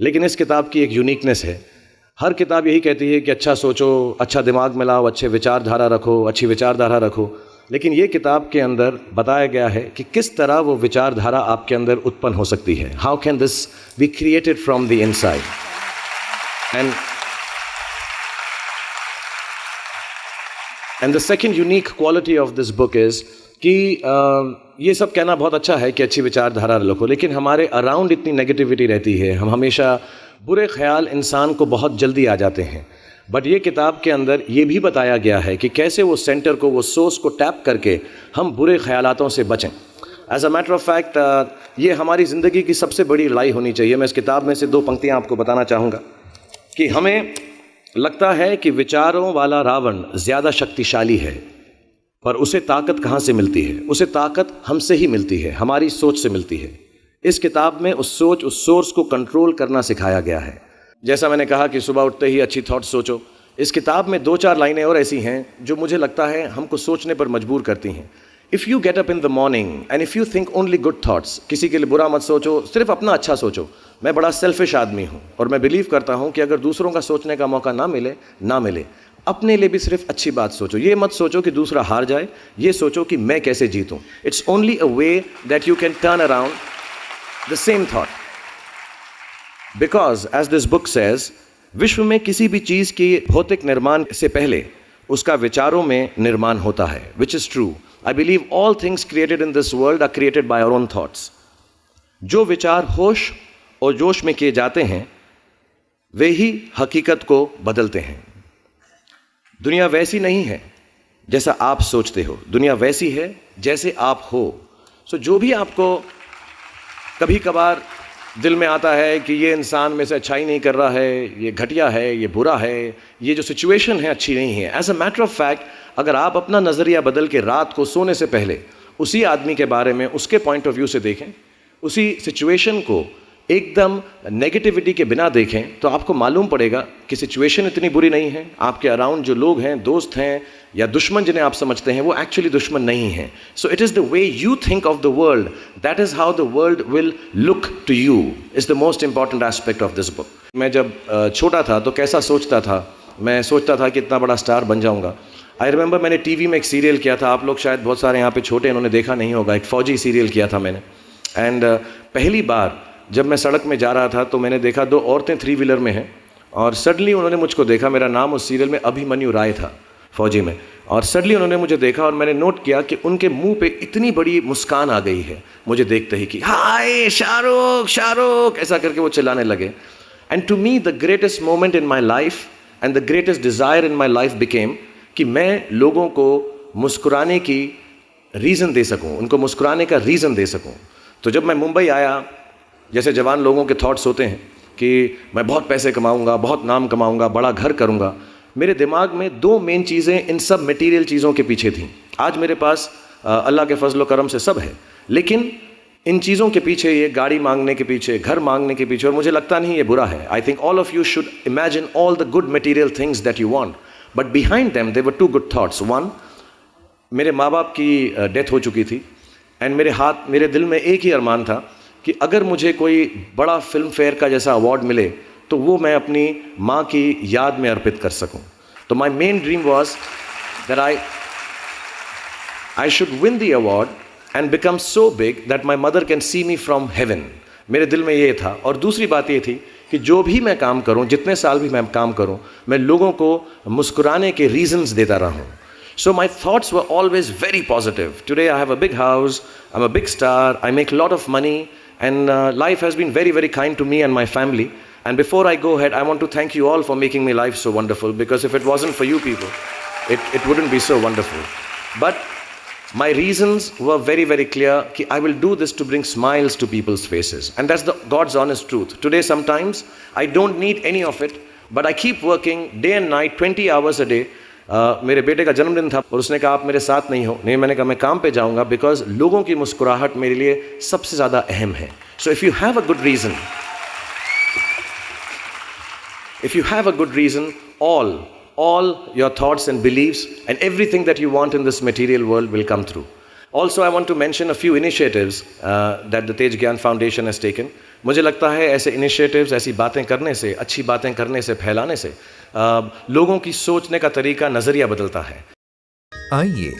लेकिन इस किताब की एक यूनिकनेस है। हर किताब यही कहती है कि अच्छा सोचो, अच्छा दिमाग में लाओ, अच्छे विचारधारा रखो, अच्छी विचारधारा रखो। लेकिन ये किताब के अंदर बताया गया है कि किस तरह वो विचारधारा आपके अंदर उत्पन्न हो सकती है। How can this be created from the inside. And the second unique quality of this book is कि ये सब कहना बहुत अच्छा है कि अच्छी विचारधारा रखो, लेकिन हमारे अराउंड इतनी नेगेटिविटी रहती है, हम हमेशा बुरे ख्याल इंसान को बहुत जल्दी आ जाते हैं। बट ये किताब के अंदर ये भी बताया गया है कि कैसे वो सेंटर को, वो सोर्स को टैप करके हम बुरे ख्यालातों से बचें। As a matter of fact ये हमारी ज़िंदगी की सबसे बड़ी लड़ाई होनी चाहिए। मैं इस किताब में से 2 पंक्तियाँ आपको बताना चाहूँगा कि हमें लगता है कि विचारों वाला रावण ज़्यादा शक्तिशाली है, पर उसे ताकत कहाँ से मिलती है? उसे ताकत हमसे ही मिलती है, हमारी सोच से मिलती है। इस किताब में उस सोच, उस सोर्स को कंट्रोल करना सिखाया गया है। जैसा मैंने कहा कि सुबह उठते ही अच्छी थॉट्स सोचो, इस किताब में 2-4 लाइनें और ऐसी हैं जो मुझे लगता है हमको सोचने पर मजबूर करती हैं। If you get up in the morning and if you think only good thoughts, किसी के लिए बुरा मत सोचो, सिर्फ अपना अच्छा सोचो। मैं बड़ा सेल्फिश आदमी हूँ और मैं बिलीव करता हूँ कि अगर दूसरों का सोचने का मौका ना मिले, अपने लिए भी सिर्फ अच्छी बात सोचो। ये मत सोचो कि दूसरा हार जाए, ये सोचो कि मैं कैसे जीतूँ। It's only a way that you can turn around the same thought. Because as this book says, विश्व में किसी भी चीज़ की भौतिक निर्माण से पहले उसका विचारों में निर्माण होता है, which is true. I believe all things created in this world are created by our own thoughts. जो विचार होश और जोश में किए जाते हैं वे ही हकीकत को बदलते हैं। दुनिया वैसी नहीं है जैसा आप सोचते हो, दुनिया वैसी है जैसे आप हो। सो जो भी आपको कभी कभार दिल में आता है कि ये इंसान में से अच्छाई नहीं कर रहा है, ये घटिया है, ये बुरा है, ये जो सिचुएशन है अच्छी नहीं है, as a matter of fact अगर आप अपना नज़रिया बदल के रात को सोने से पहले उसी आदमी के बारे में उसके पॉइंट ऑफ व्यू से देखें, उसी सिचुएशन को एकदम नेगेटिविटी के बिना देखें, तो आपको मालूम पड़ेगा कि सिचुएशन इतनी बुरी नहीं है। आपके अराउंड जो लोग हैं, दोस्त हैं या दुश्मन जिन्हें आप समझते हैं, वो एक्चुअली दुश्मन नहीं हैं। So it is the way you think of the world, that is how the world will look to you, is the most important aspect of this book. मैं जब छोटा था तो कैसा सोचता था, मैं सोचता था कि इतना बड़ा स्टार बन जाऊँगा। आई रिमेंबर मैंने टीवी में एक सीरियल किया था, आप लोग शायद बहुत सारे यहाँ पे छोटे इन्होंने देखा नहीं होगा, एक फ़ौजी सीरियल किया था मैंने। एंड पहली बार जब मैं सड़क में जा रहा था तो मैंने देखा 2 औरतें 3 व्हीलर में हैं और सडनली उन्होंने मुझको देखा। मेरा नाम उस सीरियल में अभिमन्यु राय था, फौजी में। और सडनली उन्होंने मुझे देखा और मैंने नोट किया कि उनके मुंह पे इतनी बड़ी मुस्कान आ गई है मुझे देखते ही कि हाय शाहरुख शाहरुख, ऐसा करके वो चिल्लाने लगे। And to me the greatest moment in my life and the greatest desire in my life became कि मैं लोगों को मुस्कुराने की रीज़न दे सकूँ, उनको मुस्कुराने का रीज़न दे सकूँ। तो जब मैं मुंबई आया, जैसे जवान लोगों के थॉट्स होते हैं कि मैं बहुत पैसे कमाऊंगा, बहुत नाम कमाऊंगा, बड़ा घर करूंगा, मेरे दिमाग में 2 मेन चीज़ें इन सब मटेरियल चीज़ों के पीछे थीं। आज मेरे पास अल्लाह के फजल करम से सब है, लेकिन इन चीज़ों के पीछे, ये गाड़ी मांगने के पीछे, घर मांगने के पीछे, और मुझे लगता नहीं ये बुरा है। I think all of you should imagine all the good material things that you want, but behind them there were 2 good thoughts. 1, मेरे माँ बाप की डेथ हो चुकी थी एंड मेरे दिल में एक ही अरमान था कि अगर मुझे कोई बड़ा फिल्म फेयर का जैसा अवार्ड मिले तो वो मैं अपनी माँ की याद में अर्पित कर सकूं। तो my main dream was that I should win the award and become so big that my mother can see me from heaven. मेरे दिल में ये था। और दूसरी बात ये थी कि जो भी मैं काम करूं, जितने साल भी मैं काम करूं, मैं लोगों को मुस्कुराने के रीजंस देता रहूं। So my thoughts were always very positive. Today I have a big house, I'm a big star, I make a lot of money, and life has been very, very kind to me and my family. And before I go ahead, I want to thank you all for making my life so wonderful, because if it wasn't for you people, it wouldn't be so wonderful. But my reasons were very, very clear. Ki I will do this to bring smiles to people's faces. And that's God's honest truth. Today sometimes I don't need any of it, but I keep working day and night, 20 hours a day. मेरे बेटे का जन्मदिन था और उसने कहा आप मेरे साथ नहीं हो। नहीं, मैंने कहा मैं काम पे जाऊंगा, बिकॉज लोगों की मुस्कुराहट मेरे लिए सबसे ज़्यादा अहम है। So if you have a good reason, if you have a good reason, all your thoughts and beliefs and everything that you want in this material world will come through. Also, I want to mention a few initiatives that the Tej Gyan Foundation has taken. मुझे लगता है ऐसे initiatives, ऐसी बातें करने से, अच्छी बातें करने से, फैलाने से लोगों की सोचने का तरीका, नज़रिया बदलता है. आइए